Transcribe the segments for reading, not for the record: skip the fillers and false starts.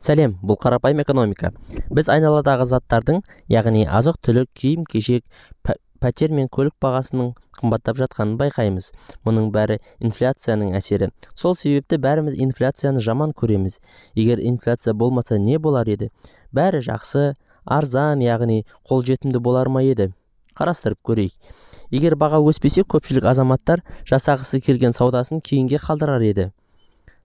Сәлем, бұл қарапайым экономика. Біз айналадағы заттардың, яғни азық-түлік, киім-кешек, пәтер мен көлік бағасының қымбаттап жатқанын байқаймыз. Мұның бәрі инфляцияның әсері. Сол себепті бәріміз инфляцияны жаман көреміз. Егер инфляция болмаса не болар еді? Бәрі жақсы, арзан, яғни қолжетімді болар ма еді? Қарастырып көрейік. Егер баға өспесе, көпшілік азаматтар жасағысы келген саудасын кейінге қалдырар еді.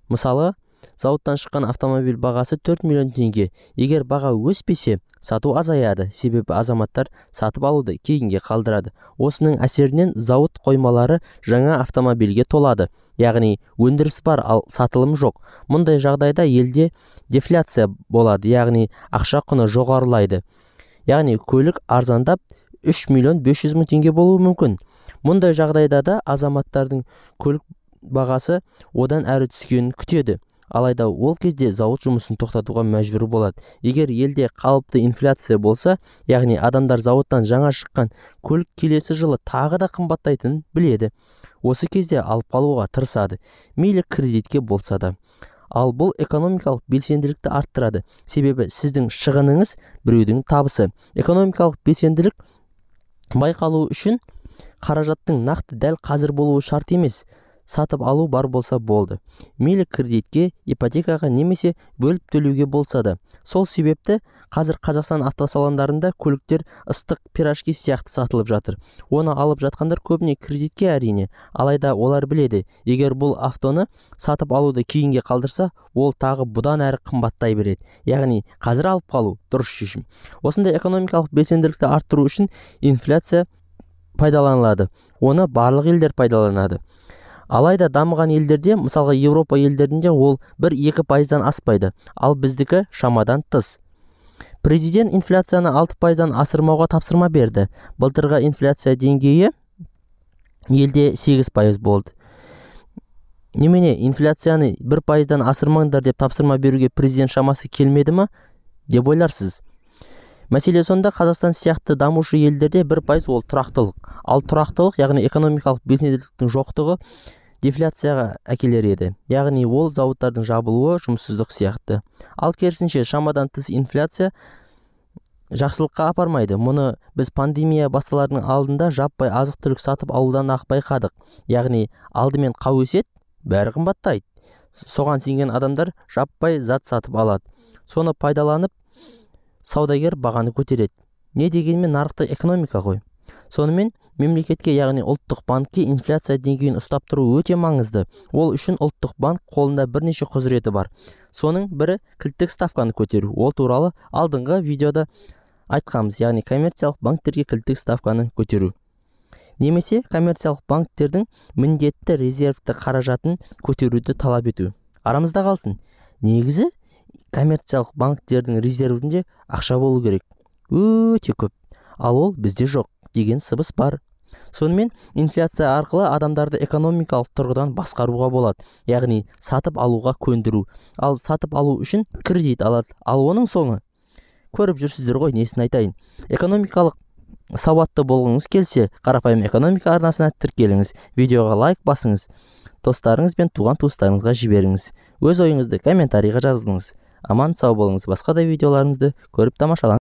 Мысалы, зауыттан шыққан автомобиль бағасы 4 миллион теңге. Егер баға өспесе, сату азаяды, себебі азаматтар сатып алуды кейінге қалдырады. Осының әсерінен зауыт қоймалары жаңа автомобильге толады. Яғни өндіріс бар, ал сатылым жоқ. Мұндай жағдайда елде дефляция болады, яғни ақша құны жоғарылайды. Яғни көлік арзандап 3 миллион 500 мың теңге болуы мүмкін. Мұндай жағдайда да азаматтардың көлік бағасы одан әрі түскенін күтеді. Алайда ол кезде зауыт жұмысын тоқтатуға мәжбүр болады. Егер елде қалыпты инфляция болса, яғни адамдар зауыттан жаңа шыққан көлік келесі жылы тағы да қымбаттайтынын біледі. Осы кезде алып қалуға тырысады, мейлі кредитке болса да. Ал бұл экономикалық белсенділікті арттырады, себебі сіздің шығыныңыз біреудің табысы. Экономикалық белсенділік байқалуы үшін қаражаттың нақты дәл қазір болуы шарт емес. Сатып алу бар болса болды. Мейлі кредитке, ипотекаға немесе бөліп төлеуге болса да. Сол себепті қазір Қазақстан автосалондарында көліктер ыстық пирожки сияқты сатылып жатыр. Оны алып жатқандар көбіне кредитке әрине. Алайда олар біледі, егер бұл автоны сатып алуды кейінге қалдырса, ол тағы бұдан әрі қымбаттай береді. Яғни қазір алып қалу дұрыс шешім. Осындай экономикалық белсенділікті арттыру үшін инфляция пайдаланылады. Оны барлық елдер пайдаланады. Алайда дамыған елдерде, мысалға Еуропа елдерінде ол 1-2%-дан аспайды, ал біздікі шамадан тыс. Президент инфляцияны 6%-дан асырмауға тапсырма берді. Былтырғы инфляция деңгейі елде 8% болды. Немене, инфляцияны 1%-дан асырмаңдар деп тапсырма беруге президент шамасы келмеді ма деп ойларсыз? Мәселе сонда, Қазақстан сияқты дамушы елдерде 1% ол тұрақтылық. Ал тұрақтылық, яғни экономикалық белсенділіктің жоқтығы дефляцияға әкелер еді. Яғни ол зауыттардың жабылуы, жұмыссыздық сияқты. Ал керісінше шамадан тыс инфляция жақсылыққа апармайды. Мұны біз пандемия басталарының алдында жаппай азық-түлік сатып алудан ақ байқадық. Яғни алдымен қау өседі, бәрі қымбаттайды. Соған сенген адамдар жаппай зат сатып алады. Соны пайдаланып саудагер бағаны көтереді. Не дегенмен нарықтық экономика ғой. Сонымен мемлекетке, яғни ұлттық банкке инфляция деңгейін ұстап тұру өте маңызды. Ол үшін ұлттық банк қолында бірнеше құзыреті бар. Соның бірі кілттік ставканы көтеру. Ол туралы алдыңғы видеода айтқанбыз, яғни коммерциялық банктерге кілттік ставканы көтеру. Немесе коммерциялық банктердің міндетті резервті қаражатын көтеруді талап ету. Арамызда қалсын. Негізі коммерциялық банктердің резервінде ақша болу керек. Өте көп. Ал ол бізде жоқ деген сыбыс бар. Сонымен инфляция арқылы адамдарды экономикалық тұрғыдан басқаруға болады. Яғни сатып алуға көндіру. Ал сатып алу үшін кредит алады. Ал оның соңы көріп жүрсіздер ғой, несін айтайын. Экономикалық сауатты болғыңыз келсе, қарапайым экономика арнасына тіркеліңіз. Видеоға лайк басыңыз. Достарыңыз бен туған-туыстарыңызға жіберіңіз. Өз ойыңызды комментарийға жазыңыз. Аман сау болыңыз. Басқа да видеоларымызды көріп тамашалаңыз.